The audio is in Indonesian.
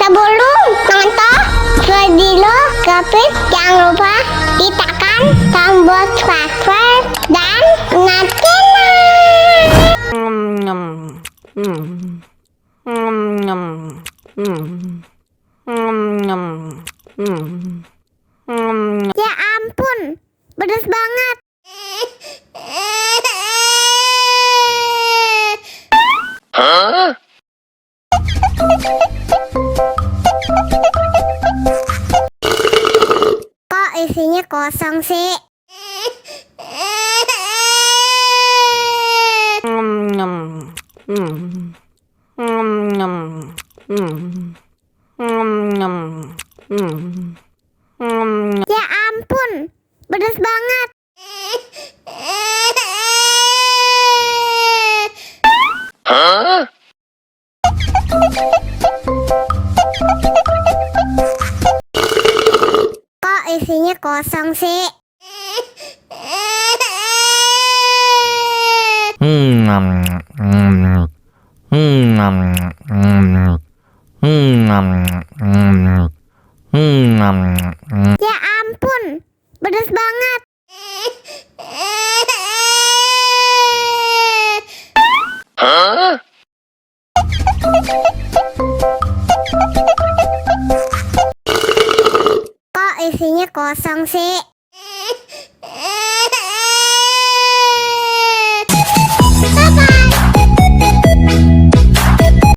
Sebelum nonton video Gapit, jangan lupa ditekan tombol subscribe dan nyalakan. Ya ampun, pedas banget. Kok isinya kosong sih? Ya ampun, pedas banget. Kok isinya kosong sih? Ya ampun, pedas banget. Kok isinya kosong sih?